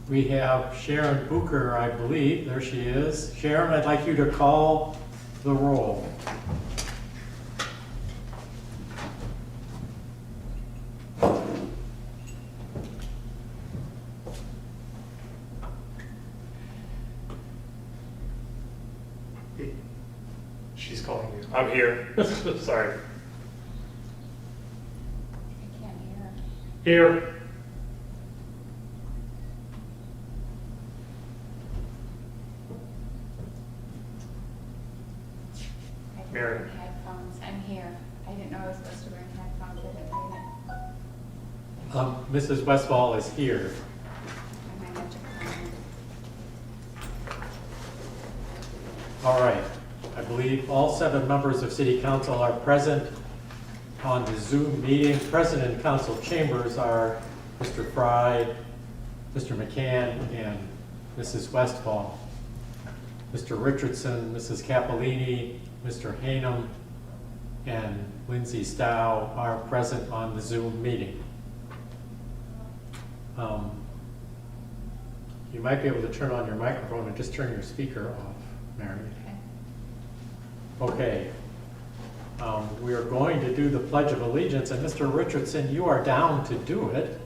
We have Sharon Booker, I believe. There she is. Sharon, I'd like you to call the roll. She's calling you. I'm here. Sorry. I can't hear. Here. I didn't Mary. bring headphones. I'm here. I didn't know I was supposed to bring headphones. I didn't bring it. Mrs. Westfall is here. I might have to come. All right. I believe all 7 members of City Council are present on the Zoom meeting. Present in council chambers are Mr. Fry, Mr. McCann, and Mrs. Westfall. Mr. Richardson, Mrs. Capolini, Mr. Hanum, and Lindsay Stowe are present on the Zoom meeting. You might be able to turn on your microphone and just turn your speaker off, Mary. Okay. We are going to do the Pledge of Allegiance, and Mr. Richardson, you are down to do it.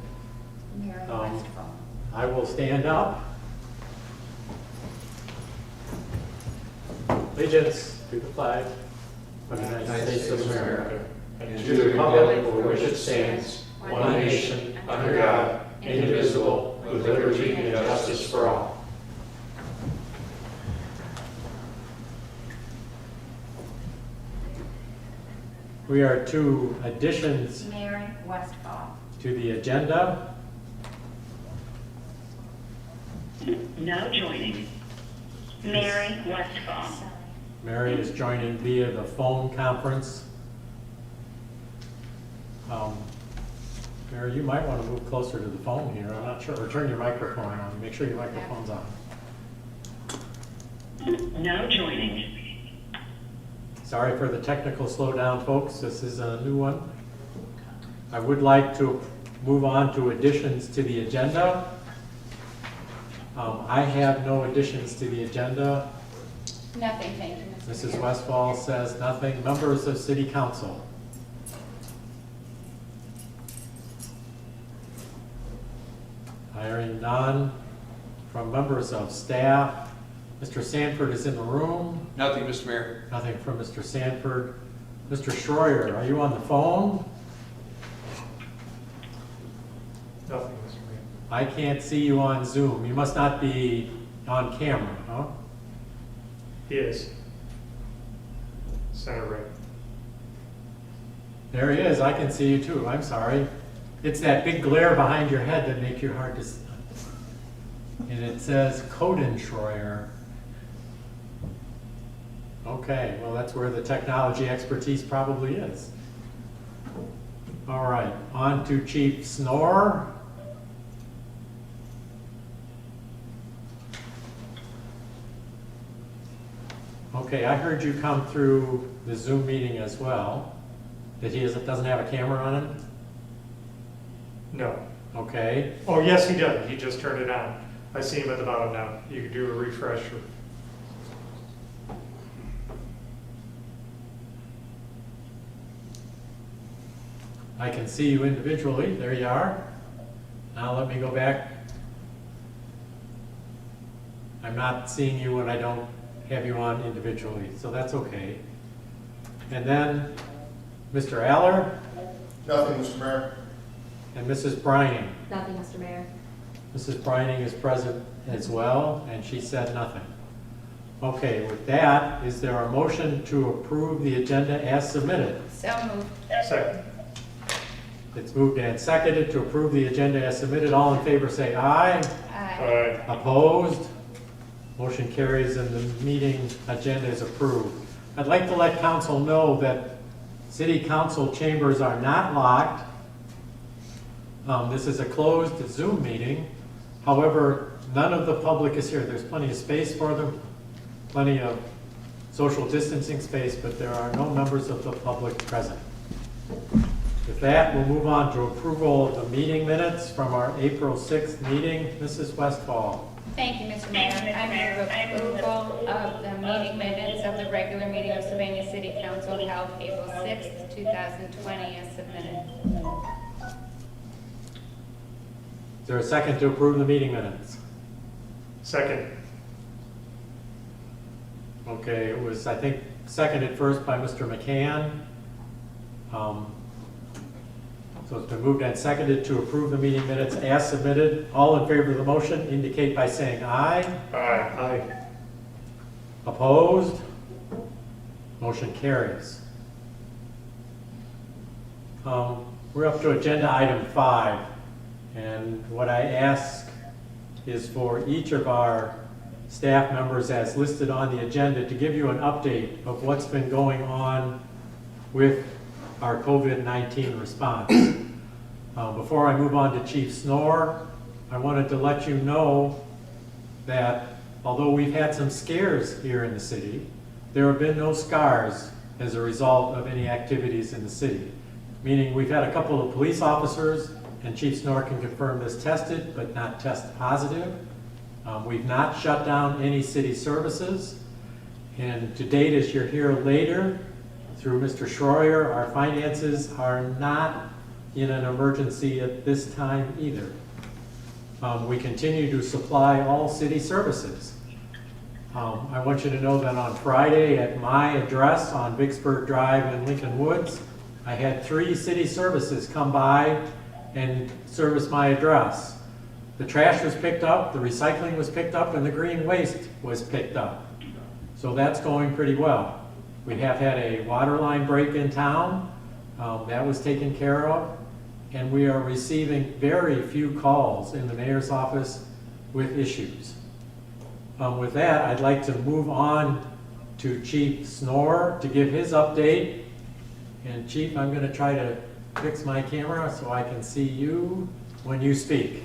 Mary Um, Westfall. I will stand up. Allegiance to the flag of the United States of America and to the republic for which it stands, one nation, under God, indivisible, with liberty and justice for all. We are to additions Mary Westfall. to the agenda. Now joining. Mary Westfall. Sorry. Mary is joining via the phone conference. Mary, you might want to move closer to the phone here. I'm not sure. Or turn your microphone on. Make sure your microphone's on. Now joining. Sorry for the technical slowdown, folks. This is a new one. I would like to move on to additions to the agenda. I have no additions to the agenda. Nothing, thank you, Mr. Mrs. Mayor. Westfall says nothing. Members of City Council. Hearing none. From members of staff. Mr. Sanford is in the room. Nothing, Mr. Mayor. Nothing from Mr. Sanford. Mr. Schroyer, are you on the phone? Nothing, Mr. Mayor. I can't see you on Zoom. You must not be on camera, huh? He is. Center right. There he is. I can see you too. I'm sorry. It's that big glare behind your head that makes you hard to see. And it says Coden Schroyer. Okay, well, that's where the technology expertise probably is. All right, on to Chief Snore. Okay, I heard you come through the Zoom meeting as well. That he doesn't have a camera on him? No. Okay, Oh, yes, he does. He just turned it on. I see him at the bottom now. You could do a refresh. I can see you individually. There you are. Now let me go back. I'm not seeing you when I don't have you on individually, so that's okay. And then Mr. Aller Nothing, Mr. Mayor. and Mrs. Brining. Nothing, Mr. Mayor. Mrs. Brining is present as well, and she said nothing. Okay, with that, is there a motion to approve the agenda as submitted? So moved. Second. It's moved and seconded to approve the agenda as submitted. All in favor say aye. Aye. Opposed? Motion carries and the meeting agenda is approved. I'd like to let council know that city council chambers are not locked. This is a closed Zoom meeting. However, none of the public is here. There's plenty of space for them, plenty of social distancing space, but there are no members of the public present. With that, we'll move on to approval of the meeting minutes from our April 6th meeting. Mrs. Westfall. Thank you, Mr. Mayor. I move approval of the meeting minutes of the regular meeting of Sylvania City Council held April 6th, 2020 as submitted. Is there a second to approve the meeting minutes? Second. Okay, it was, I think, seconded first by Mr. McCann. So it's been moved and seconded to approve the meeting minutes as submitted. All in favor of the motion indicate by saying aye. Aye. Opposed? Motion carries. We're up to agenda item 5. And what I ask is for each of our staff members as listed on the agenda to give you an update of what's been going on with our COVID-19 response. Before I move on to Chief Snore, I wanted to let you know that although we've had some scares here in the city, there have been no scars as a result of any activities in the city. Meaning we've had a couple of police officers, and Chief Snore can confirm this, tested but not test positive. We've not shut down any city services. And to date, as you'll hear later, through Mr. Schroyer, our finances are not in an emergency at this time either. We continue to supply all city services. I want you to know that on Friday at my address on Vicksburg Drive in Lincoln Woods, I had 3 city services come by and service my address. The trash was picked up, the recycling was picked up, and the green waste was picked up. So that's going pretty well. We have had a water line break in town. That was taken care of. And we are receiving very few calls in the mayor's office with issues. With that, I'd like to move on to Chief Snore to give his update. And Chief, I'm going to try to fix my camera so I can see you when you speak.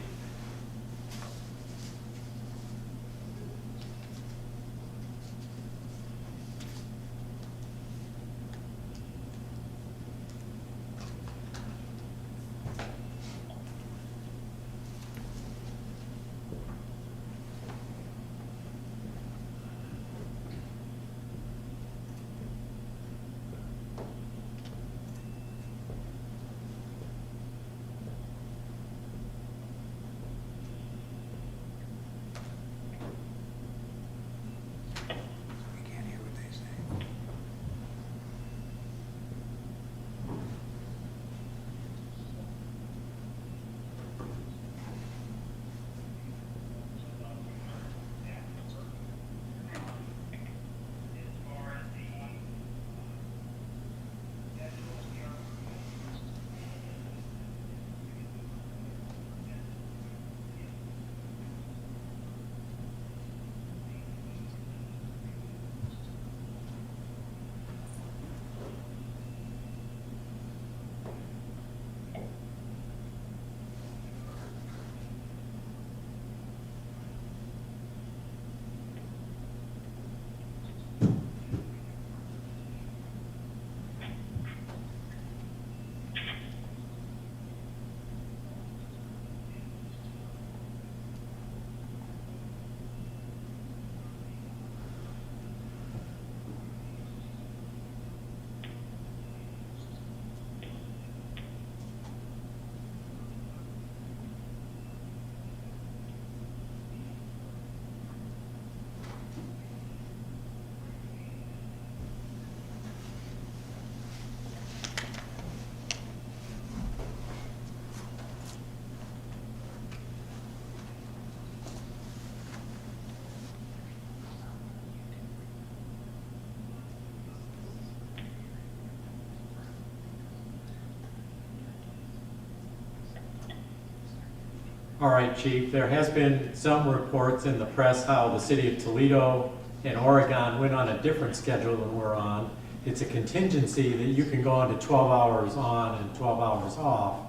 All right, Chief, there has been some reports in the press how the city of Toledo and Oregon went on a different schedule than we're on. It's a contingency that you can go on to 12 hours on and 12 hours off.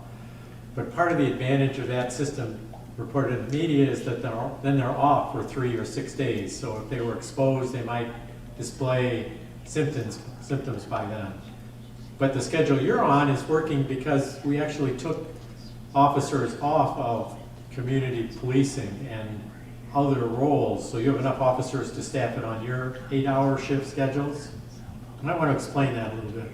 But part of the advantage of that system reported in the media is that they're off for 3 or 6 days. So if they were exposed, they might display symptoms by then. But the schedule you're on is working because we actually took officers off of community policing and other roles, so you have enough officers to staff it on your 8-hour shift schedules. I might want to explain that a little bit.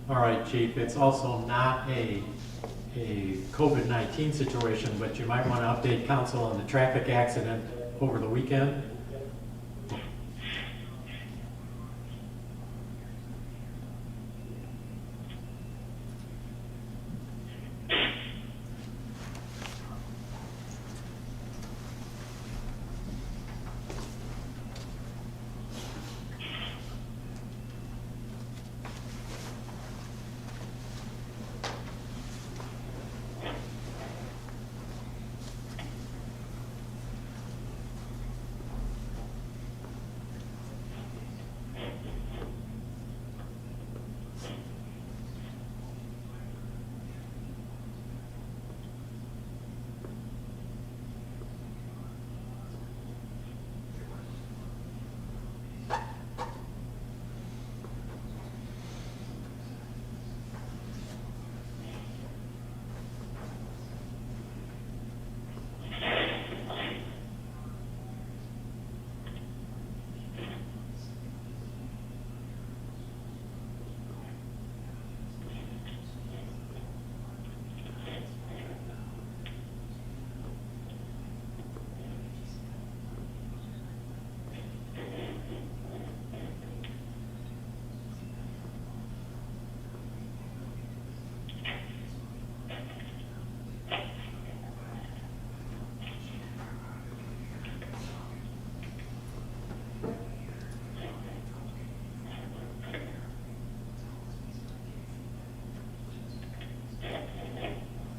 All right, Chief, it's also not a COVID-19 situation, but you might want to update council on the traffic accident over the weekend.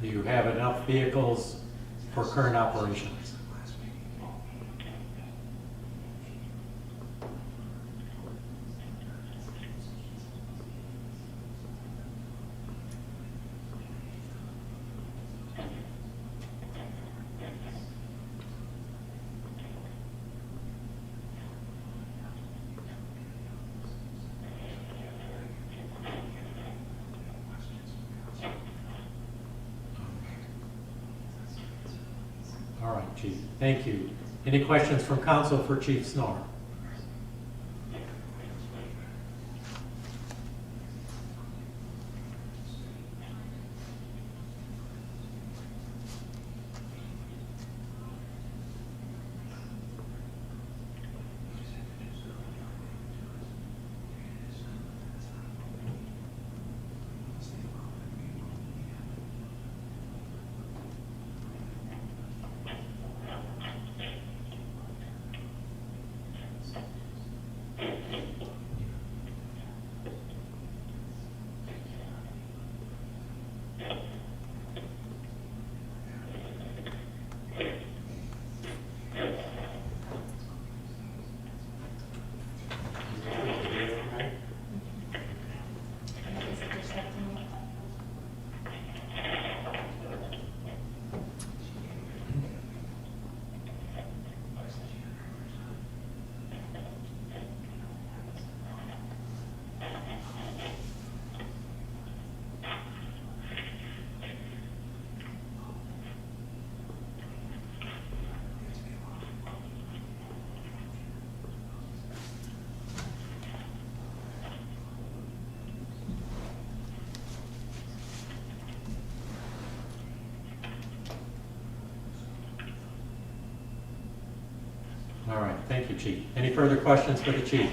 Do you have enough vehicles for current operations? All right, Chief, thank you. Any questions from council for Chief Snorer? All right, thank you, Chief. Any further questions for the Chief?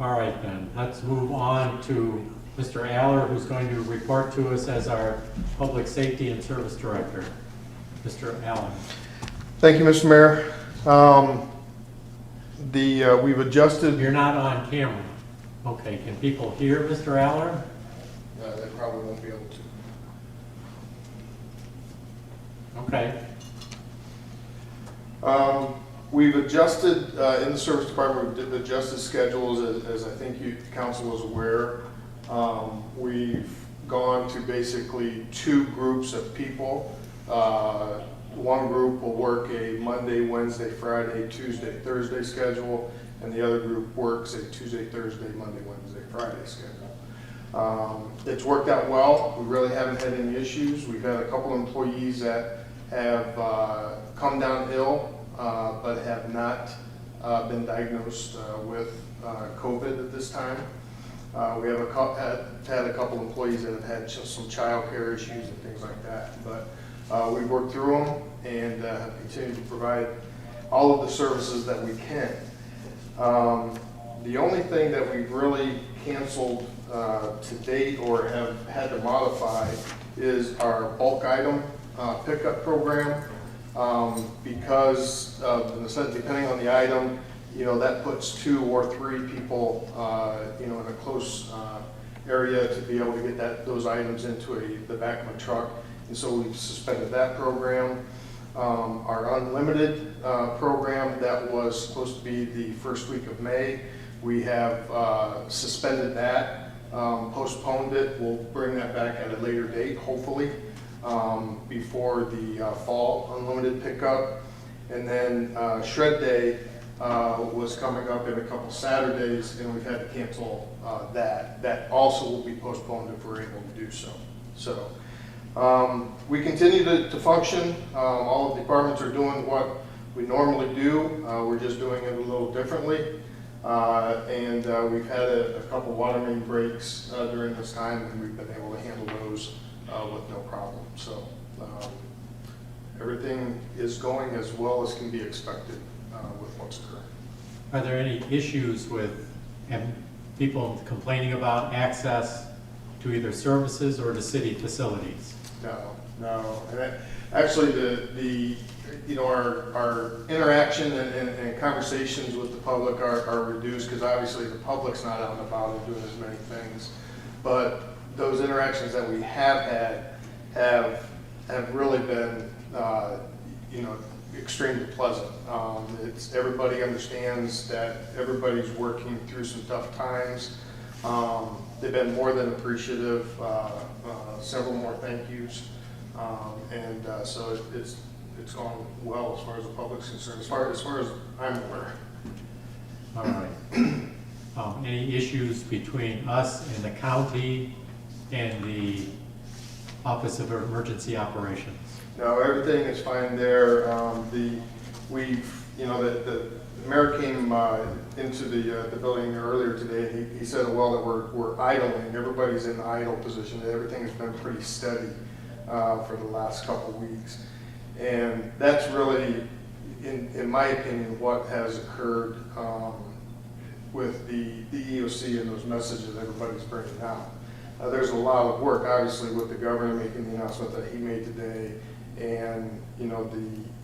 All right, then, let's move on to Mr. Aller, who's going to report to us as our Public Safety and Service Director. Mr. Allen. Thank you, Mr. Mayor. We've adjusted. You're not on camera. Okay, can people hear Mr. Aller? They probably won't be able to. Okay. We've adjusted, in the service department, we've adjusted schedules, as I think you, council is aware. We've gone to basically 2 groups of people. One group will work a Monday, Wednesday, Friday, Tuesday, Thursday schedule, and the other group works a Tuesday, Thursday, Monday, Wednesday, Friday schedule. It's worked out well. We really haven't had any issues. We've had a couple employees that have come down ill, but have not been diagnosed with COVID at this time. We have had a couple employees that have had some child care issues and things like that, but we've worked through them and have continued to provide all of the services that we can. The only thing that we've really canceled to date or have had to modify is our bulk item pickup program. Because depending on the item, that puts 2 or 3 people, in a close area to be able to get those items into the back of a truck. And so we've suspended that program. Our unlimited program that was supposed to be the first week of May, we have suspended that, postponed it. We'll bring that back at a later date, hopefully. Before the fall unlimited pickup. And then Shred Day was coming up in a couple Saturdays, and we've had to cancel that. That also will be postponed if we're able to do so. So we continue to function. All of the departments are doing what we normally do. We're just doing it a little differently. And we've had a couple water main breaks during this time, and we've been able to handle those with no problem. So everything is going as well as can be expected with what's occurring. Are there any issues with people complaining about access to either services or to city facilities? No. And actually, our interaction and conversations with the public are reduced because obviously the public's not out and about and doing as many things. But those interactions that we have had have really been, extremely pleasant. Everybody understands that everybody's working through some tough times. They've been more than appreciative. Several more thank yous, so it's gone well as far as the public's concerned. As far as I'm aware. All right. Any issues between us and the county and the Office of Emergency Operations? No, everything is fine there. The mayor came into the building earlier today, and he said, well, that we're idling. Everybody's in idle position. Everything has been pretty steady for the last couple of weeks. And that's really, in my opinion, what has occurred with the EOC and those messages everybody's bringing out. There's a lot of work, obviously, with the governor making the announcement that he made today, and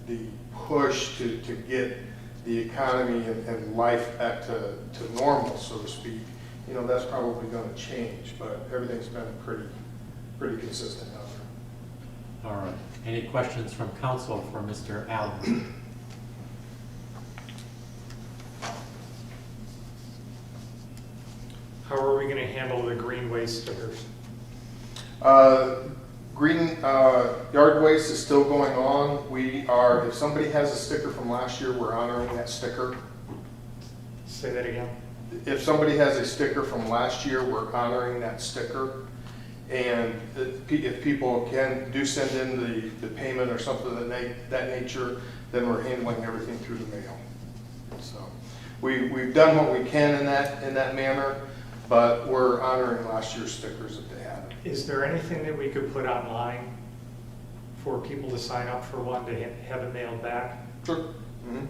the push to get the economy and life back to normal, so to speak. That's probably going to change, but everything's been pretty consistent out there. All right. Any questions from council for Mr. Allen? How are we going going to handle the green waste stickers? Green yard waste is still going on. If somebody has a sticker from last year, we're honoring that sticker. Say that again. If somebody has a sticker from last year, we're honoring that sticker. And if people do send in the payment or something of that nature, then we're handling everything through the mail. So we've done what we can in that manner, but we're honoring last year's stickers if they have it. Is there anything that we could put online for people to sign up for one to have it mailed back? Sure. Mm-hmm.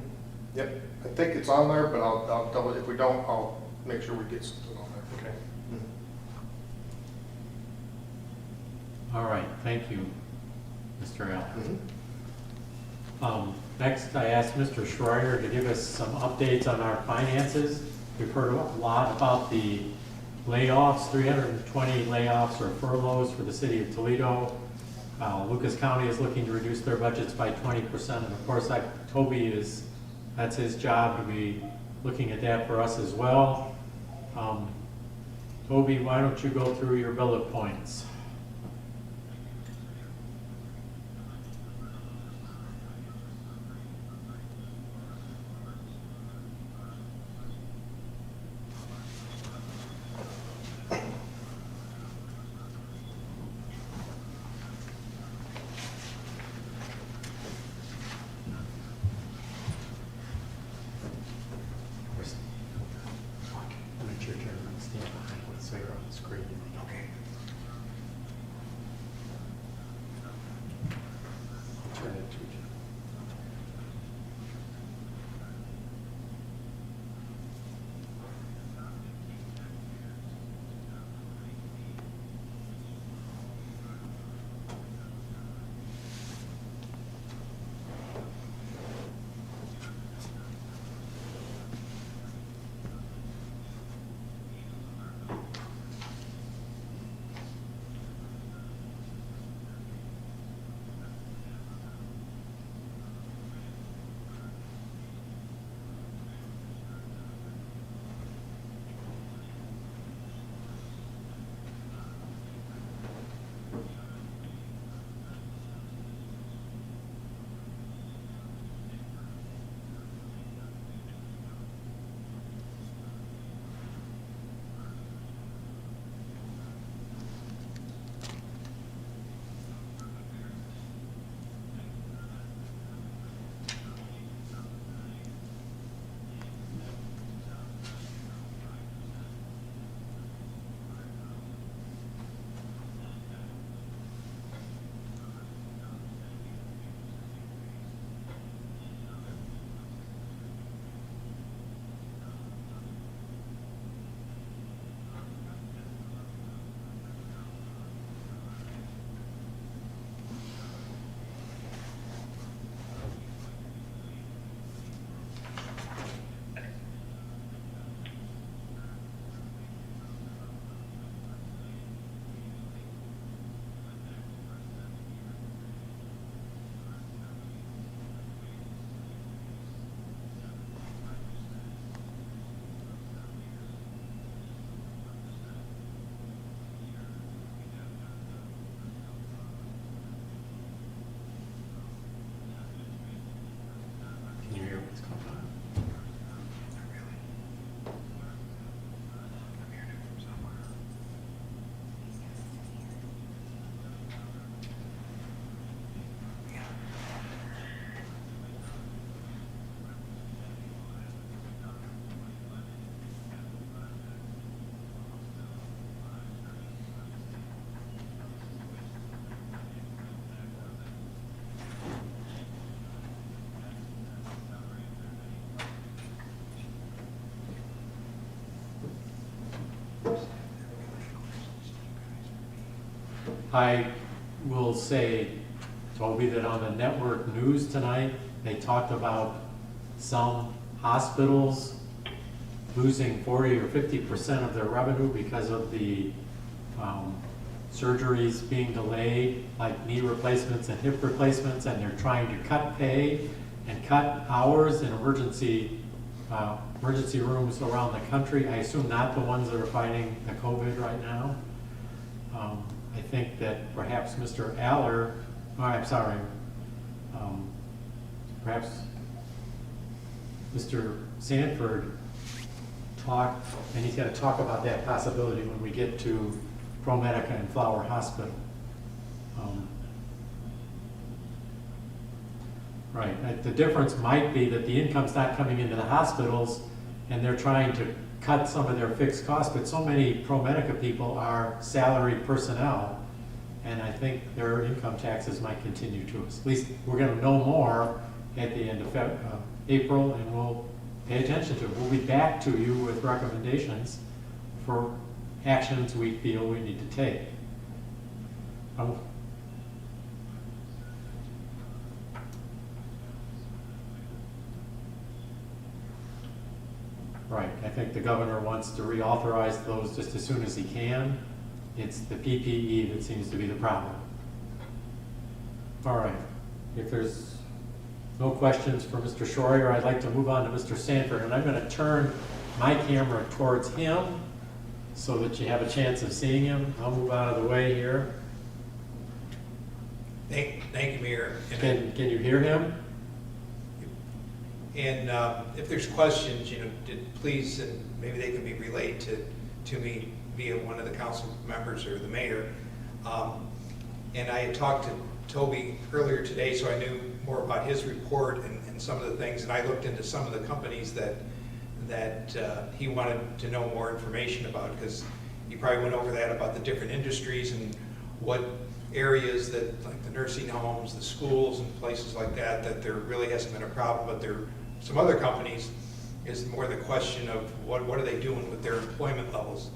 Yep. I think it's on there, but I'll double. If we don't, I'll make sure we get something on there. Okay. Mm-hmm. All right, thank you, Mr. Allen. Mm-hmm. Next, I asked Mr. Schreier to give us some updates on our finances. We've heard a lot about the layoffs, 320 layoffs or furloughs for the city of Toledo. Lucas County is looking to reduce their budgets by 20%, and of course, that's his job to be looking at that for us as well. Toby, why don't you go through your bullet points? I will say, Toby, that on the network news tonight, they talked about some hospitals losing 40 or 50% of their revenue because of the surgeries being delayed, like knee replacements and hip replacements, and they're trying to cut pay and cut hours in emergency emergency rooms around the country. I assume not the ones that are fighting the COVID right now. I think that perhaps Mr. Aller, oh, I'm sorry, perhaps Mr. Sanford talked, and he's going to talk about that possibility when we get to ProMedica and Flower Hospital. Right, the difference might be that the income's not coming into the hospitals and they're trying to cut some of their fixed costs, but so many ProMedica people are salaried personnel, and I think their income taxes might continue to, at least we're gonna know more at the end of April, and we'll pay attention to it. We'll be back to you with recommendations for actions we feel we need to take. Right, I think the governor wants to reauthorize those just as soon as he can. It's the PPE that seems to be the problem. All right, if there's no questions for Mr. Schroyer, I'd like to move on to Mr. Sanford, and I'm going to turn my camera towards him so that you have a chance of seeing him. I'll move out of the way here. Thank you, Mayor. Can you hear him? And if there's questions, please, and maybe they can be relayed to me via one of the council members or the mayor. And I had talked to Toby earlier today, so I knew more about his report and some of the things, and I looked into some of the companies that he wanted to know more information about, because he probably went over that about the different industries and what areas that, like the nursing homes, the schools, and places like that, that there really hasn't been a problem, but there some other companies is more the question of what are they doing with their employment levels.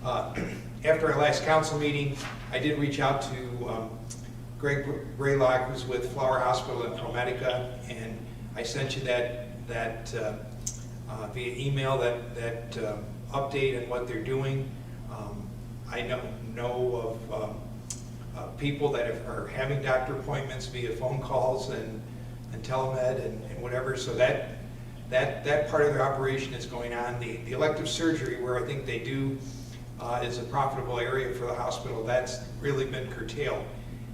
After our last council meeting, I did reach out to Greg Braylock, who's with Flower Hospital and ProMedica, and I sent you that via email, that update on what they're doing. I know of people that are having doctor appointments via phone calls and telemed and whatever, so that part of their operation is going on. The elective surgery, where I think they do is a profitable area for the hospital, that's really been curtailed.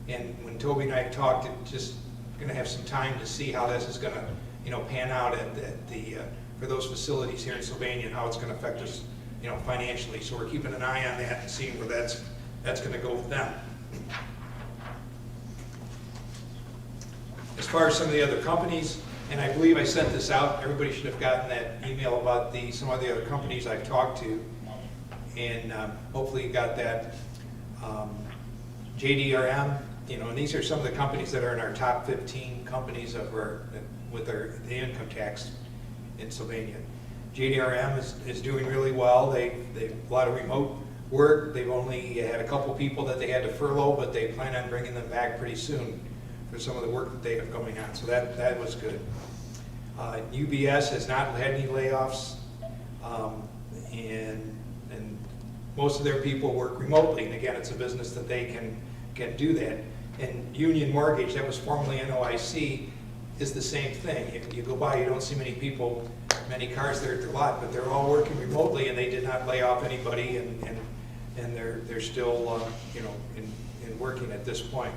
And when Toby and I talked, it's just going to have some time to see how this is going to pan out at the for those facilities here in Sylvania, and how it's going to affect us financially. So we're keeping an eye on that and seeing where that's going to go with them. As far as some of the other companies, and I believe I sent this out, everybody should have gotten that email about some of the other companies I've talked to, and hopefully you got that. JDRM, and these are some of the companies that are in our top 15 companies with the income tax in Sylvania. JDRM is doing really well. They've a lot of remote work. They've only had a couple people that they had to furlough, but they plan on bringing them back pretty soon for some of the work that they have going on. So that was good. UBS has not had any layoffs, and most of their people work remotely. And again, it's a business that they can do that. And Union Mortgage, that was formerly NOIC, is the same thing. If you go by, you don't see many cars there at their lot, but they're all working remotely, and they did not lay off anybody, and they're still in working at this point.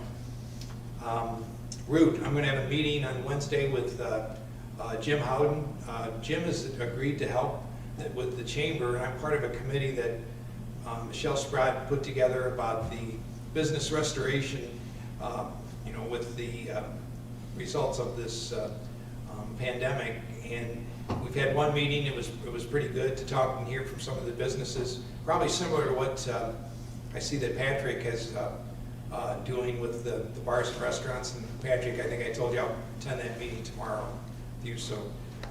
Root, I'm going to have a meeting on Wednesday with Jim Howden. Jim has agreed to help with the chamber, and I'm part of a committee that Michelle Spratt put together about the business restoration, with the results of this pandemic. And we've had one meeting. It was pretty good to talk and hear from some of the businesses, probably similar to what I see that Patrick has doing with the bars and restaurants. And Patrick, I think I told you I'll attend that meeting tomorrow with you, so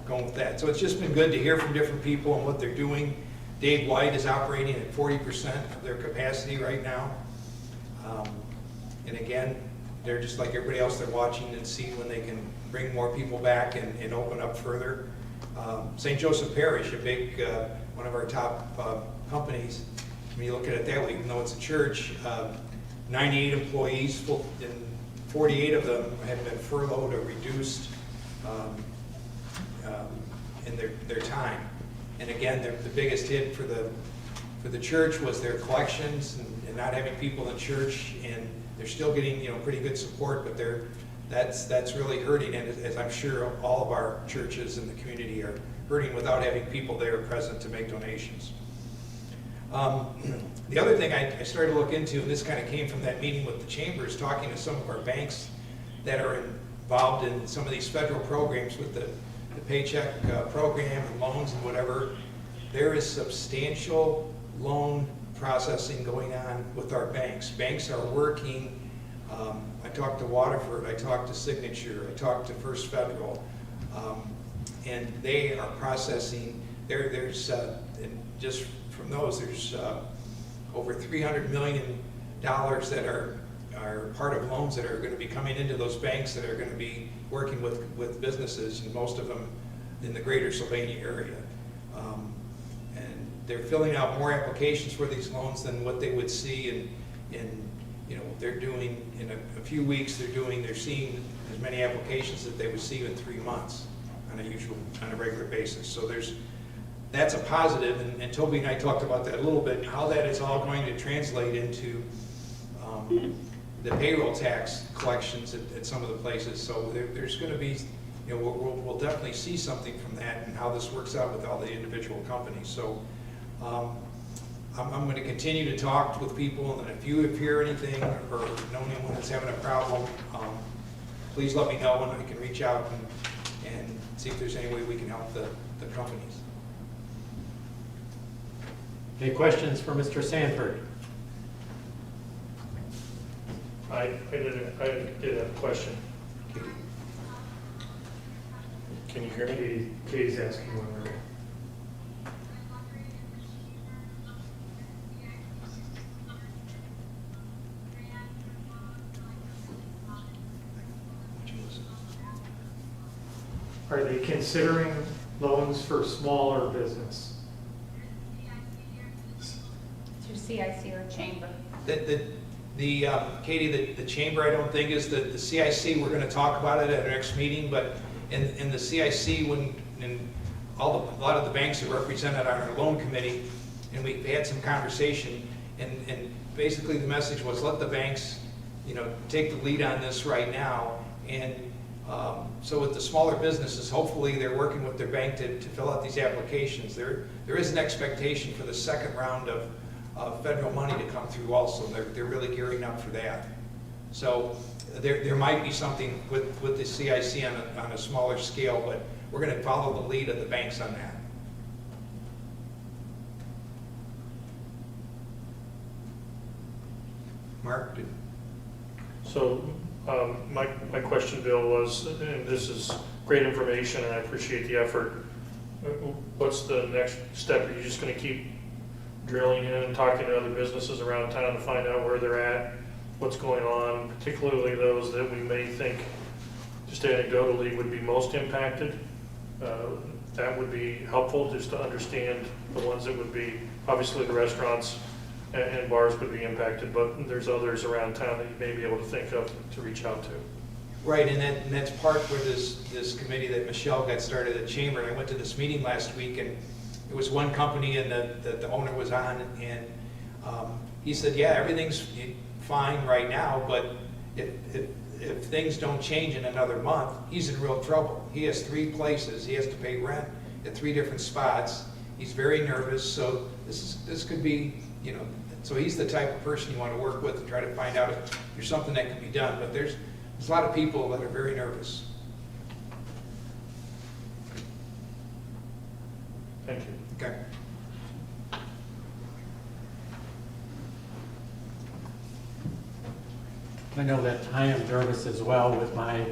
going with that. So it's just been good to hear from different people and what they're doing. Dave White is operating at 40% of their capacity right now. And again, they're just like everybody else, they're watching and seeing when they can bring more people back and open up further. St. Joseph Parish, a big, one of our top companies, when you look at it that way, even though it's a church, 98 employees, and 48 of them have been furloughed or reduced in their time. And again, the biggest hit for the church was their collections and not having people in church, and they're still getting, pretty good support, but that's really hurting, and as I'm sure all of our churches in the community are hurting without having people there present to make donations. The other thing I started to look into, and this kind of came from that meeting with the chambers, talking to some of our banks that are involved in some of these federal programs with the paycheck program and loans and whatever. There is substantial loan processing going on with our banks. Banks are working. I talked to Waterford, I talked to Signature, I talked to First Federal, and they are processing. There's and just from those, there's over $300 million that are part of loans that are going to be coming into those banks that are going to be working with businesses, and most of them in the greater Sylvania area. And they're filling out more applications for these loans than what they would see in they're doing in a few weeks. They're seeing as many applications that they would see in 3 months on a regular basis. So that's a positive, and Toby and I talked about that a little bit, how that is all going to translate into the payroll tax collections at some of the places. So there's going to be, we'll definitely see something from that and how this works out with all the individual companies. So I'm going to continue to talk with people, and if you hear anything or know anyone that's having a problem, please let me know, and I can reach out and see if there's any way we can help the companies. Any questions for Mr. Sanford? I did have a question. Can you hear me? Katie's asking when we're ready. Are they considering loans for smaller business? Through CIC or chamber. Katie, the chamber, I don't think is the CIC. We're going to talk about it at our next meeting, but in the CIC, a lot of the banks are represented on our loan committee, and we had some conversation, and basically the message was let the banks, take the lead on this right now, and so with the smaller businesses, hopefully they're working with their bank to fill out these applications. There is an expectation for the second round of federal money to come through also. They're really gearing up for that. So there might be something with the CIC on a smaller scale, but we're going to follow the lead of the banks on that. Mark? So my question, Bill, was, and this is great information, and I appreciate the effort. What's the next step? Are you just going to keep drilling in and talking to other businesses around town to find out where they're at, what's going on, particularly those that we may think, just anecdotally, would be most impacted? That would be helpful, just to understand the ones that would be, obviously the restaurants and bars would be impacted, but there's others around town that you may be able to think of to reach out to. Right, and that's part where this committee that Michelle got started at Chamber, and I went to this meeting last week, and it was one company and the owner was on, and he said, yeah, everything's fine right now, but if things don't change in another month, he's in real trouble. He has 3 places, he has to pay rent at 3 different spots. He's very nervous, so this could be, so he's the type of person you want to work with and try to find out if there's something that can be done. But there's a lot of people that are very nervous. Thank you. Okay. I know that I am nervous as well with my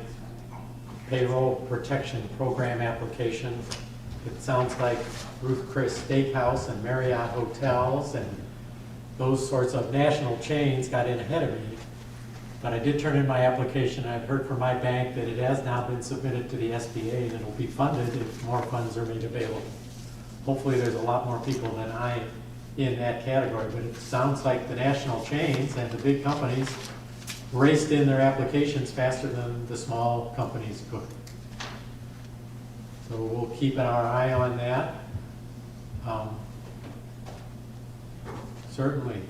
payroll protection program application. It sounds like Ruth Chris Steakhouse and Marriott Hotels and those sorts of national chains got in ahead of me. But I did turn in my application. I've heard from my bank that it has now been submitted to the SBA and it'll be funded if more funds are made available. Hopefully there's a lot more people than I in that category, but it sounds like the national chains and the big companies raced in their applications faster than the small companies could. So we'll keep our eye on that. Certainly.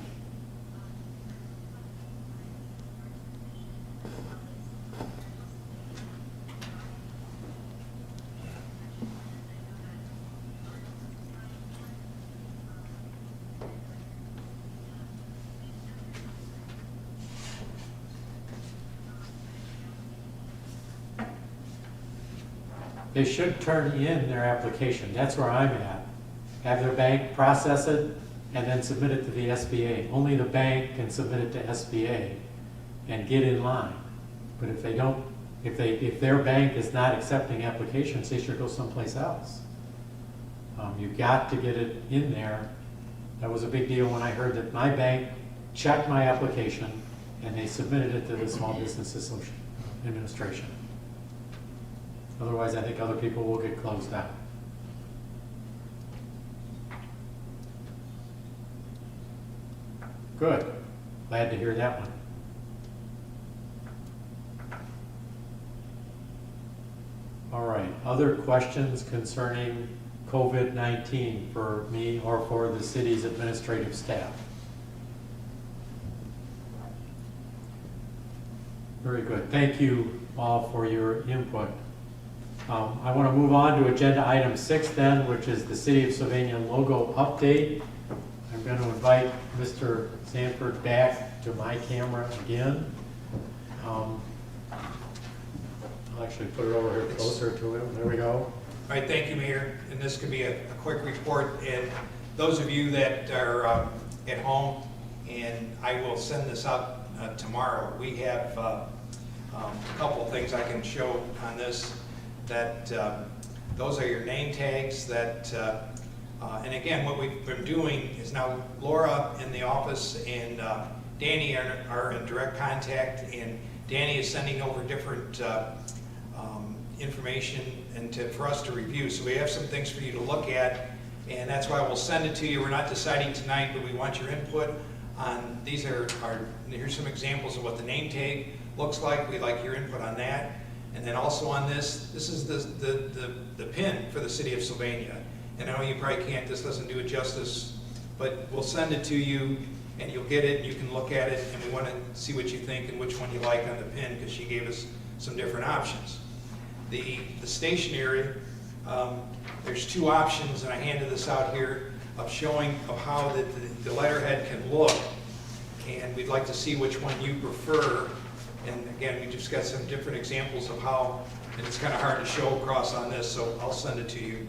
They should turn in their application. That's where I'm at. Have their bank process it and then submit it to the SBA. Only the bank can submit it to SBA and get in line. But if they don't, if their bank is not accepting applications, they should go someplace else. You've got to get it in there. That was a big deal when I heard that my bank checked my application and they submitted it to the Small Business Administration. Otherwise, I think other people will get closed out. Good. Glad to hear that one. All right. Other questions concerning COVID-19 for me or for the city's administrative staff? Very good. Thank you all for your input. I want to move on to agenda item 6 then, which is the City of Sylvania logo update. I'm going to invite Mr. Sanford back to my camera again. I'll actually put it over here closer to him. There we go. All right, thank you, Mayor. And this could be a quick report. And those of you that are at home, and I will send this out tomorrow, we have a couple of things I can show on this. That those are your name tags that, and again, what we've been doing is now Laura in the office and Danny are in direct contact, and Danny is sending over different information and for us to review. So we have some things for you to look at, and that's why we'll send it to you. We're not deciding tonight, but we want your input on these. Here's some examples of what the name tag looks like. We'd like your input on that. And then also on this is the pin for the City of Sylvania. And I know you probably can't, this doesn't do it justice, but we'll send it to you and you'll get it and you can look at it, and we want to see what you think and which one you like on the pin, because she gave us some different options. The stationery, there's 2 options, and I handed this out here, of showing of how the letterhead can look, and we'd like to see which one you prefer. And again, we just got some different examples of how, and it's kind of hard to show across on this, so I'll send it to you.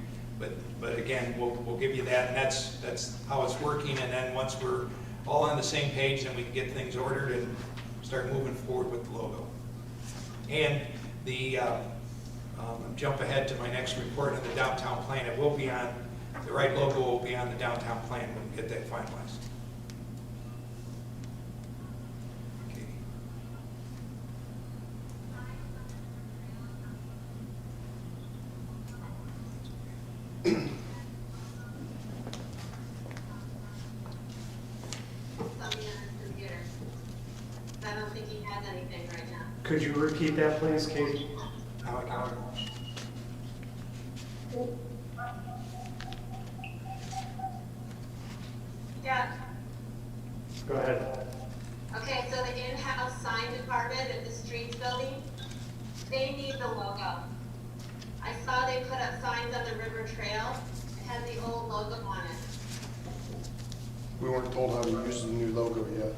But again, we'll give you that, and that's how it's working. And then once we're all on the same page, then we can get things ordered and start moving forward with the logo. And jump ahead to my next report on the downtown plan. It will be on, the right logo will be on the downtown plan when we get that finalized. I don't think he has anything right now. Could you repeat that, please, Katie? Yeah. Go ahead. Okay, so the in-house sign department at the streets building, they need the logo. I saw they put up signs on the river trail. It has the old logo on it. We weren't told how to use the new logo yet,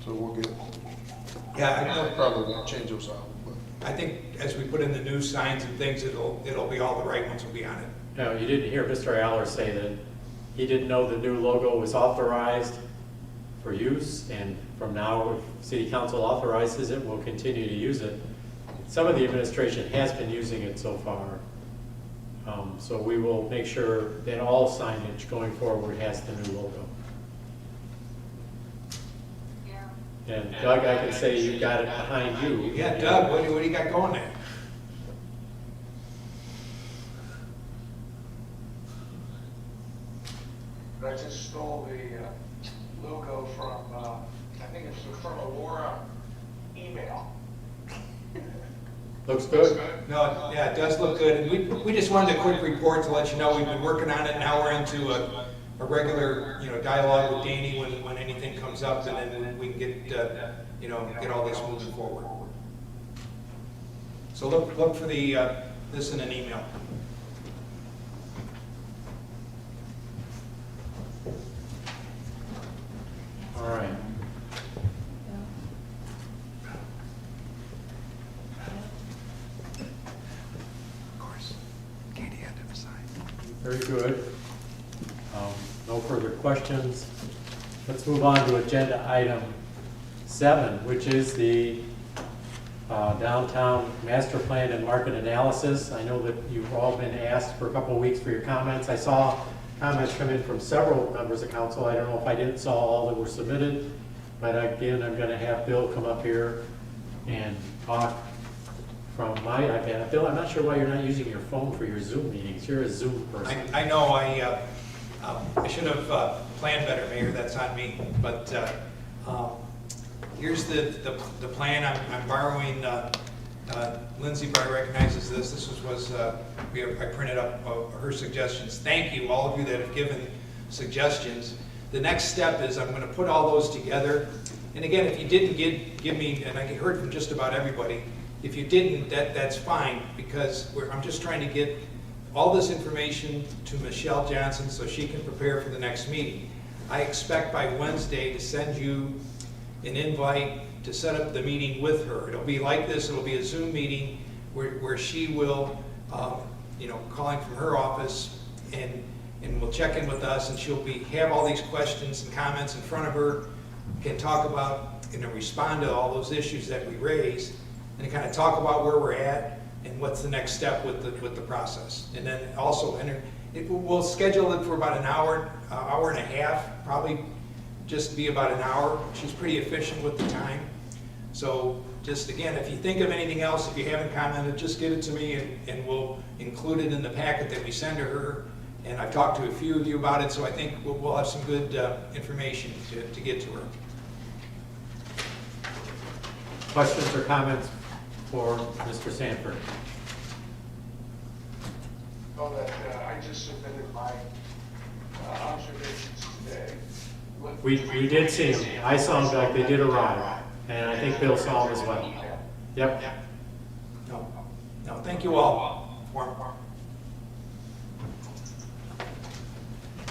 so we'll get, Yeah, I know. probably won't change those out, but. I think as we put in the new signs and things, it'll be all the right ones will be on it. No, you didn't hear Mr. Aller say that he didn't know the new logo was authorized for use, and from now, if City Council authorizes it, we'll continue to use it. Some of the administration has been using it so far, so we will make sure that all signage going forward has the new logo. Yeah. And Doug, I can say you got it behind you. Yeah, Doug, what do you got going there? I just stole the logo from, I think it's from a Laura email. Looks good. No, yeah, it does look good. And we just wanted a quick report to let you know we've been working on it. Now we're into a regular, dialogue with Danny when anything comes up, and then we can get, get all this moving forward. So look for this in an email. All right. Of course, Katie had to decide. Very good. No further questions. Let's move on to agenda item 7, which is the downtown master plan and market analysis. I know that you've all been asked for a couple of weeks for your comments. I saw comments come in from several members of council. I don't know if I didn't saw all that were submitted, but again, I'm going to have Bill come up here and talk from my iPad. Bill, I'm not sure why you're not using your phone for your Zoom meetings. You're a Zoom person. I know I should have planned better, Mayor. That's on me. But here's the plan. I'm borrowing. Lindsay probably recognizes this. This was I printed up her suggestions. Thank you, all of you that have given suggestions. The next step is I'm going to put all those together. And again, if you didn't give me, and I heard from just about everybody, if you didn't, that's fine, because I'm just trying to get all this information to Michelle Johnson so she can prepare for the next meeting. I expect by Wednesday to send you an invite to set up the meeting with her. It'll be like this. It'll be a Zoom meeting where she will, calling from her office, and will check in with us, and she'll have all these questions and comments in front of her, can talk about, respond to all those issues that we raise, and kind of talk about where we're at and what's the next step with the process. And then also, we'll schedule it for about an hour and a half, probably just be about an hour. She's pretty efficient with the time. So just again, if you think of anything else, if you haven't commented, just get it to me, and we'll include it in the packet that we send to her. And I've talked to a few of you about it, so I think we'll have some good information to get to her. Questions or comments for Mr. Sanford? Know that I just submitted my observations today. We did see them. I saw them back. They did arrive. And I think Bill saw them as well. Yep. No, thank you all.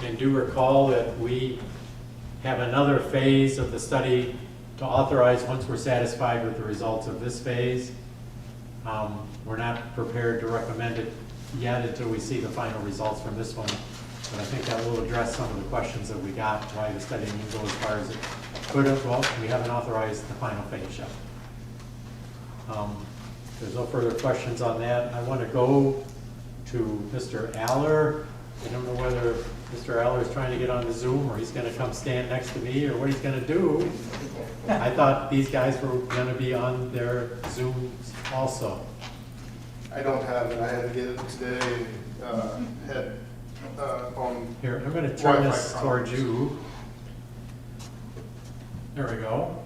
And do recall that we have another phase of the study to authorize once we're satisfied with the results of this phase. We're not prepared to recommend it yet until we see the final results from this one. But I think that will address some of the questions that we got, why the study didn't go as far as it could have. Well, we haven't authorized the final phase yet. There's no further questions on that. I want to go to Mr. Aller. I don't know whether Mr. Aller is trying to get on the Zoom, or he's going to come stand next to me, or what he's going to do. I thought these guys were going to be on their Zooms also. I don't have it. I had to get it today and had on. Here, I'm going to turn Wi-Fi this towards you. There we go.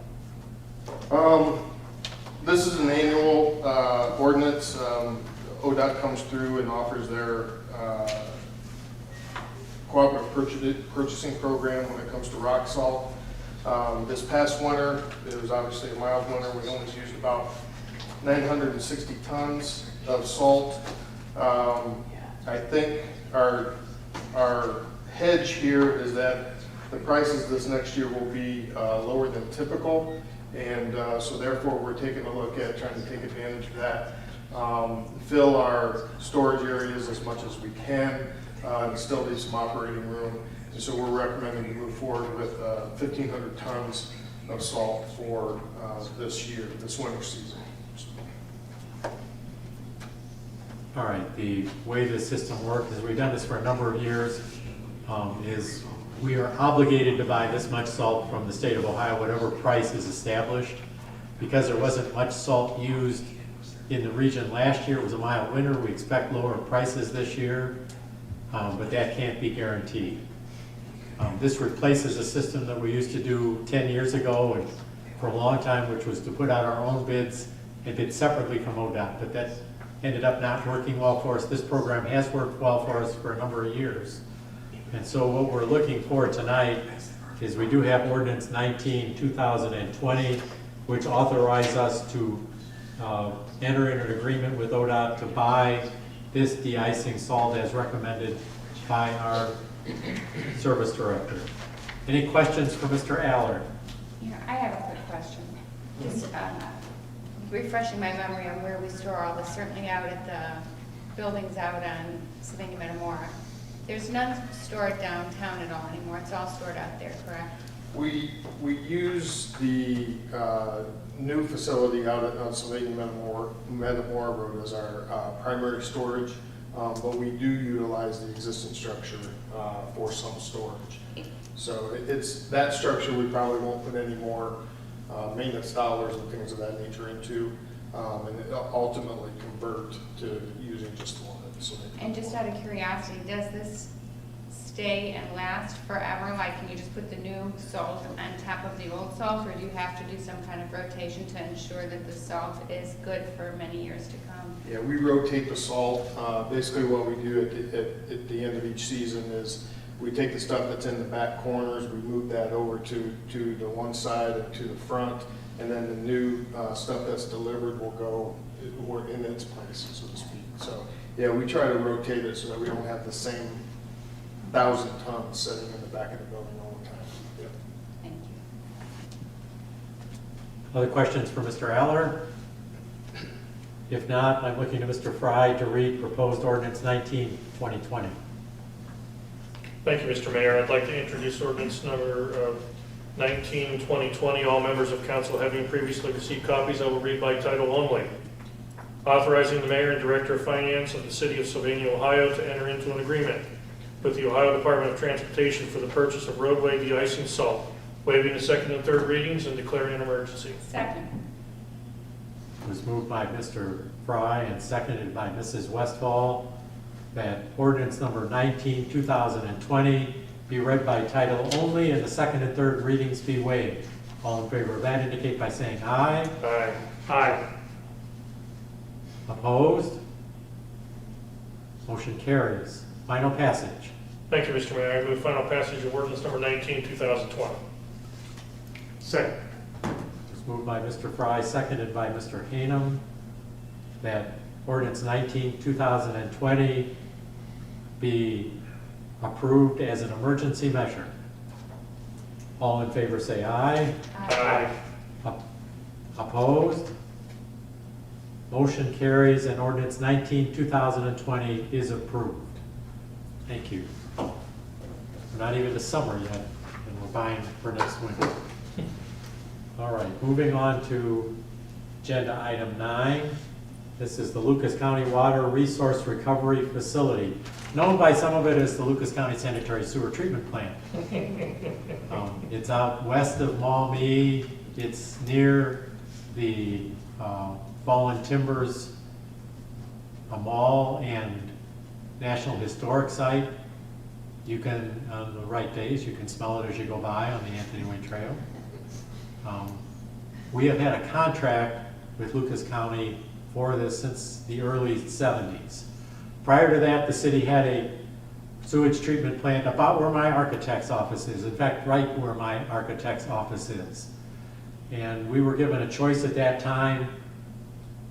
This is an annual ordinance. ODOT comes through and offers their cooperative purchasing program when it comes to rock salt. This past winter, it was obviously a mild winter. We only used about 960 tons of salt. I think our hedge here is that the prices this next year will be lower than typical, and so therefore we're taking a look at trying to take advantage of that, fill our storage areas as much as we can, and still leave some operating room. And so we're recommending to move forward with 1,500 tons of salt for this year, this winter season. All right, the way the system works is we've done this for a number of years, is we are obligated to buy this much salt from the state of Ohio, whatever price is established. Because there wasn't much salt used in the region last year, it was a mild winter, we expect lower prices this year, but that can't be guaranteed. This replaces a system that we used to do 10 years ago and for a long time, which was to put out our own bids and bid separately from ODOT, but that ended up not working well for us. This program has worked well for us for a number of years. And so what we're looking for tonight is we do have ordinance 19, 2020, which authorizes us to enter into an agreement with ODOT to buy this de-icing salt as recommended by our service director. Any questions for Mr. Allard? Yeah, I have a quick question. Just refreshing my memory on where we store all this, certainly out at the buildings out on Sylvania Metamora. There's none stored downtown at all anymore. It's all stored out there, correct? We use the new facility out at Sylvania Metamora Road as our primary storage, but we do utilize the existing structure for some storage. So it's that structure we probably won't put any more maintenance dollars and things of that nature into, and ultimately convert to using just the one at Sylvania. And just out of curiosity, does this stay and last forever? Like, can you just put the new salt on top of the old salt, or do you have to do some kind of rotation to ensure that the salt is good for many years to come? Yeah, we rotate the salt. Basically what we do at the end of each season is we take the stuff that's in the back corners, we move that over to the one side and to the front, and then the new stuff that's delivered will go in its place, so to speak. So yeah, we try to rotate it so that we don't have the same 1,000 tons sitting in the back of the building all the time. Yep. Thank you. Other questions for Mr. Allard? If not, I'm looking to Mr. Fry to read proposed ordinance 19, 2020. Thank you, Mr. Mayor. I'd like to introduce ordinance number 19, 2020. All members of council having previously received copies, I will read by title only. Authorizing the mayor and director of finance of the city of Sylvania, Ohio to enter into an agreement with the Ohio Department of Transportation for the purchase of roadway de-icing salt, waiving the second and third readings and declaring an emergency. Second. It was moved by Mr. Fry and seconded by Mrs. Westfall that ordinance number 19, 2020 be read by title only and the second and third readings be waived. All in favor of that indicate by saying aye. Aye. Aye. Opposed? Motion carries. Final passage. Thank you, Mr. Mayor. I move final passage of ordinance number 19, 2020. Second. It was moved by Mr. Fry, seconded by Mr. Hanem, that ordinance 19, 2020 be approved as an emergency measure. All in favor say aye. Aye. Opposed? Motion carries and ordinance 19, 2020 is approved. Thank you. We're not even to summer yet, and we're buying for next winter. All right, moving on to agenda item 9. This is the Lucas County Water Resource Recovery Facility, known by some of it as the Lucas County Sanitary Sewer Treatment Plant. It's out west of Maumee. It's near the Fallen Timbers Mall and National Historic Site. You can, on the right days, you can smell it as you go by on the Anthony Wayne Trail. We have had a contract with Lucas County for this since the early 70s. Prior to that, the city had a sewage treatment plant about where my architect's office is, in fact, right where my architect's office is. And we were given a choice at that time.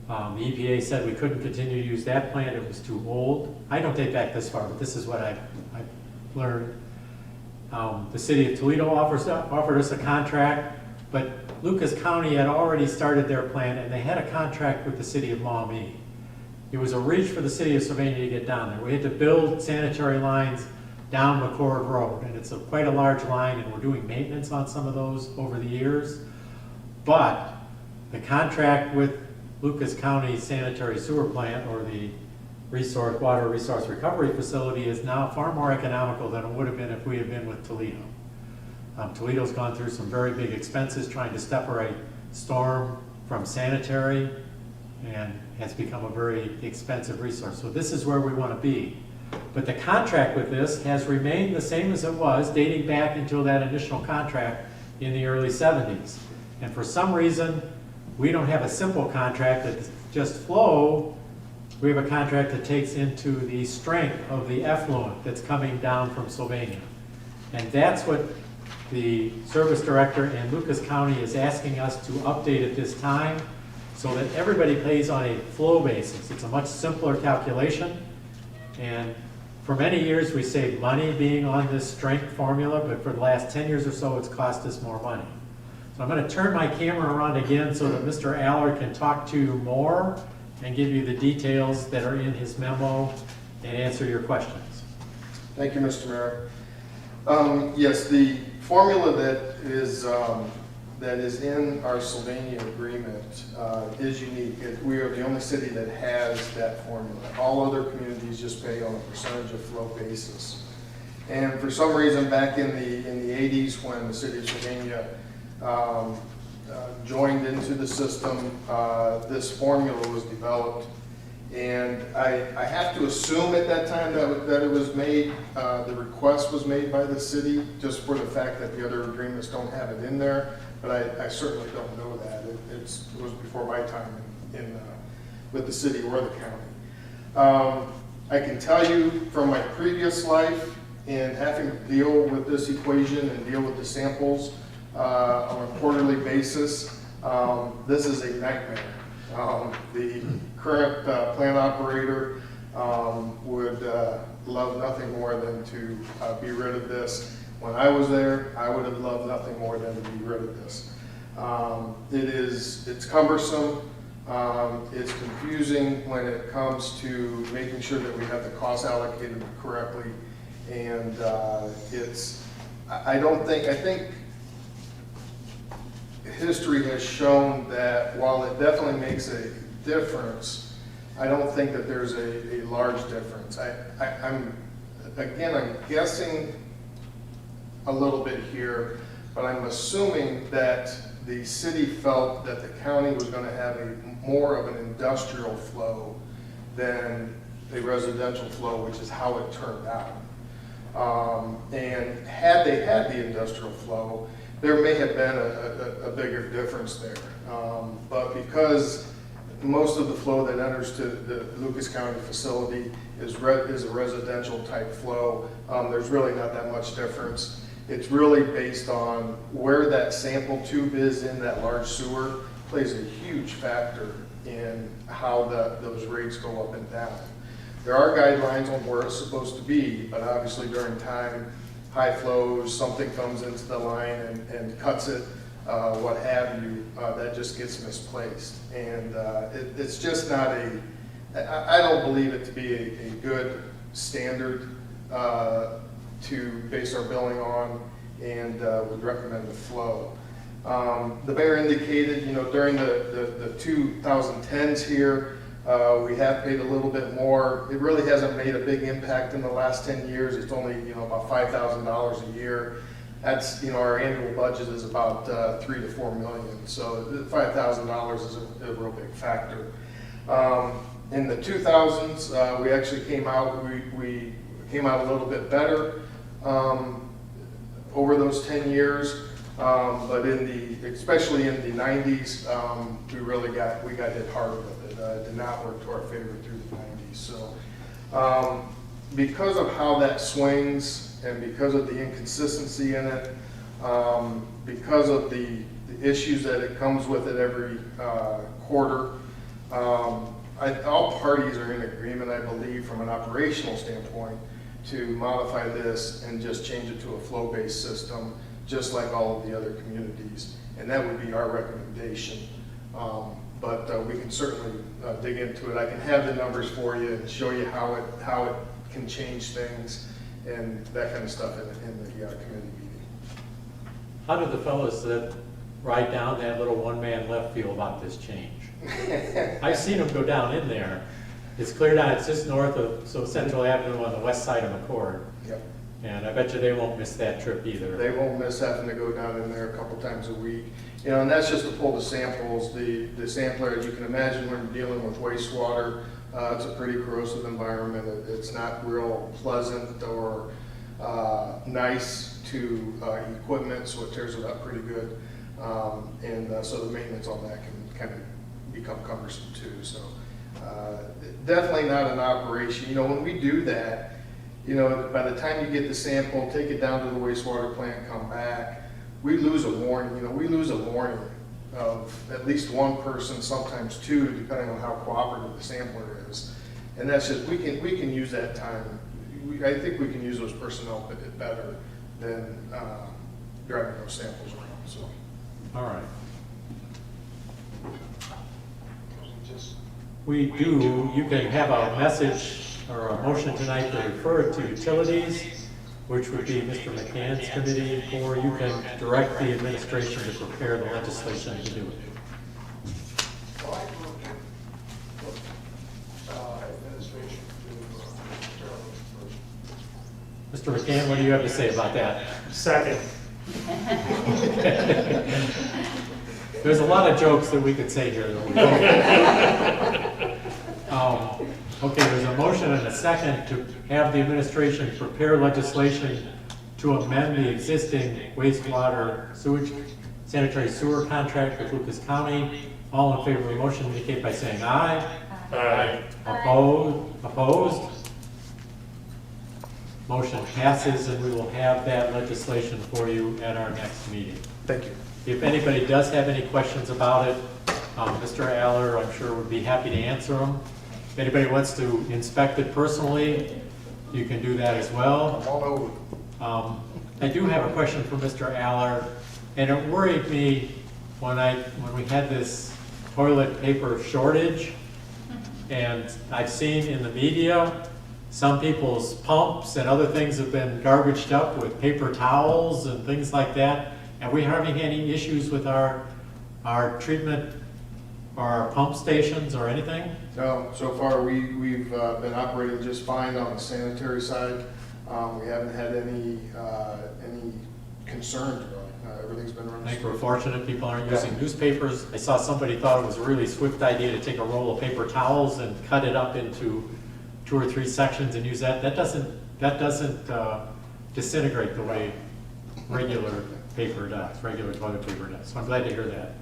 The EPA said we couldn't continue to use that plant, it was too old. I don't date back this far, but this is what I learned. The city of Toledo offered us a contract, but Lucas County had already started their plant and they had a contract with the city of Maumee. It was a reach for the city of Sylvania to get down there. We had to build sanitary lines down McCord Road, and it's quite a large line, and we're doing maintenance on some of those over the years. But the contract with Lucas County Sanitary Sewer Plant, or the Water Resource Recovery Facility, is now far more economical than it would have been if we had been with Toledo. Toledo's gone through some very big expenses trying to separate storm from sanitary, and has become a very expensive resource. So this is where we want to be. But the contract with this has remained the same as it was, dating back until that initial contract in the early 70s. And for some reason, we don't have a simple contract that just flow we have a contract that takes into the strength of the effluent that's coming down from Sylvania. And that's what the service director in Lucas County is asking us to update at this time so that everybody pays on a flow basis. It's a much simpler calculation. And for many years, we saved money being on this strength formula, but for the last 10 years or so, it's cost us more money. So I'm going to turn my camera around again so that Mr. Allard can talk to you more and give you the details that are in his memo and answer your questions. Thank you, Mr. Mayor. Yes, the formula that is in our Sylvania agreement is unique. We are the only city that has that formula. All other communities just pay on a percentage of flow basis. And for some reason, back in the 80s, when the city of Sylvania joined into the system, this formula was developed. And I have to assume at that time that it was made, the request was made by the city, just for the fact that the other agreements don't have it in there. But I certainly don't know that. It was before my time with the city or the county. I can tell you from my previous life in having to deal with this equation and deal with the samples on a quarterly basis, this is a nightmare. The current plant operator would love nothing more than to be rid of this. When I was there, I would have loved nothing more than to be rid of this. It's cumbersome, it's confusing when it comes to making sure that we have the costs allocated correctly, and I think history has shown that while it definitely makes a difference, I don't think that there's a large difference. I'm guessing a little bit here, but I'm assuming that the city felt that the county was going to have more of an industrial flow than a residential flow, which is how it turned out. And had they had the industrial flow, there may have been a bigger difference there. But because most of the flow that enters to the Lucas County facility is a residential type flow, there's really not that much difference. It's really based on where that sample tube is in that large sewer plays a huge factor in how those rates go up and down. There are guidelines on where it's supposed to be, but obviously during time, high flows, something comes into the line and cuts it, what have you, that just gets misplaced. And it's just not I don't believe it to be a good standard to base our billing on, and would recommend the flow. The mayor indicated, during the 2010s here, we have paid a little bit more. It really hasn't made a big impact in the last 10 years. It's only, about $5,000 a year. That's, our annual budget is about $3 to $4 million. So $5,000 is a real big factor. In the 2000s, we actually came out, we came out a little bit better over those 10 years. But especially in the 90s, we got hit hard with it. It did not work to our favor through the 90s. So because of how that swings and because of the inconsistency in it, because of the issues that it comes with it every quarter, all parties are in agreement, I believe, from an operational standpoint, to modify this and just change it to a flow-based system, just like all of the other communities. And that would be our recommendation. But we can certainly dig into it. I can have the numbers for you and show you how it can change things and that kind of stuff in the committee meeting. How did the fellows that ride down that little one-man left feel about this change? I've seen them go down in there. It's clear down, it's just north of Central Avenue on the west side of McCord. Yep. And I bet you they won't miss that trip either. They won't miss having to go down in there a couple times a week. And that's just to pull the samples. The sampler, as you can imagine, when you're dealing with wastewater, it's a pretty corrosive environment. It's not real pleasant or nice to equipment, so it tears it up pretty good. So the maintenance on that can kind of become cumbersome too. So Definitely not an operation. You know, when we do that, you know, by the time you get the sample, take it down to the wastewater plant, come back, we lose a warning. You know, we lose a warning of at least one person, sometimes two, depending on how cooperative the sampler is. And that's just, we can use that time. I think we can use those personnel a bit better than driving those samples around, so. All right. Just We do, you can have a message or a motion tonight to refer it to utilities, which would be Mr. McCann's committee, or you can direct the administration to prepare the legislation to do it. well, I moved administration to Mr. McCann, what do you have to say about that? Second. There's a lot of jokes that we could say here. Okay, there's a motion and a second to have the administration prepare legislation to amend the existing wastewater sewage sanitary sewer contract with Lucas County. All in favor of the motion indicate by saying aye. Aye. Opposed? Motion passes, and we will have that legislation for you at our next meeting. Thank you. If anybody does have any questions about it, Mr. Aller, I'm sure, would be happy to answer them. If anybody wants to inspect it personally, you can do that as well. I'm all over. I do have a question for Mr. Aller, and it worried me when we had this toilet paper shortage, and I've seen in the media some people's pumps and other things have been garbaged up with paper towels and things like that. Are we having any issues with our treatment or our pump stations or anything? No, so far we've been operating just fine on the sanitary side. We haven't had any concerns really. Everything's been running. I think we're fortunate people aren't using newspapers. I saw somebody thought it was a really swift idea to take a roll of paper towels and cut it up into 2 or 3 sections and use that. That doesn't disintegrate the way regular paper does, regular toilet paper does. So I'm glad to hear that.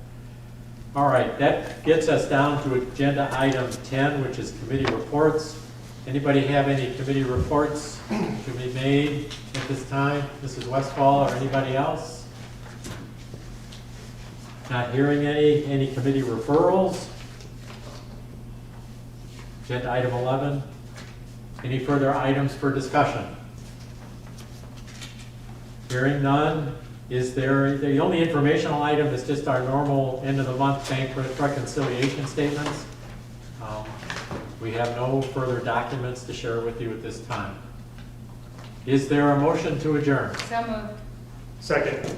All right, that gets us down to agenda item 10, which is committee reports. Anybody have any committee reports to be made at this time? Mrs. Westfall or anybody else? Not hearing any committee referrals? Agenda item 11. Any further items for discussion? Hearing none. Is there, the only informational item is just our normal end of the month bank reconciliation statements. We have no further documents to share with you at this time. Is there a motion to adjourn? So moved. Second. It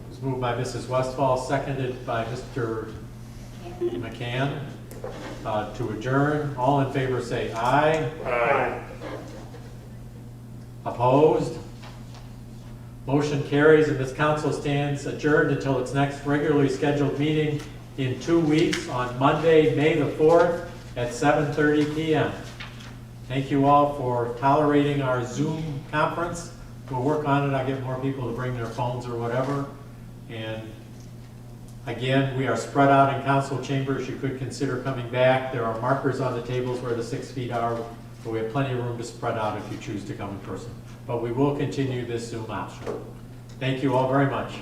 was moved by Mrs. Westfall, seconded by Mr. McCann. To adjourn, all in favor say aye. Aye. Opposed? Motion carries, and this council stands adjourned until its next regularly scheduled meeting in 2 weeks on Monday, May the 4th at 7:30 p.m. Thank you all for tolerating our Zoom conference. We'll work on it. I'll get more people to bring their phones or whatever. And again, we are spread out in council chambers. You could consider coming back. There are markers on the tables where the 6 feet are, but we have plenty of room to spread out if you choose to come in person. But we will continue this Zoom option. Thank you all very much.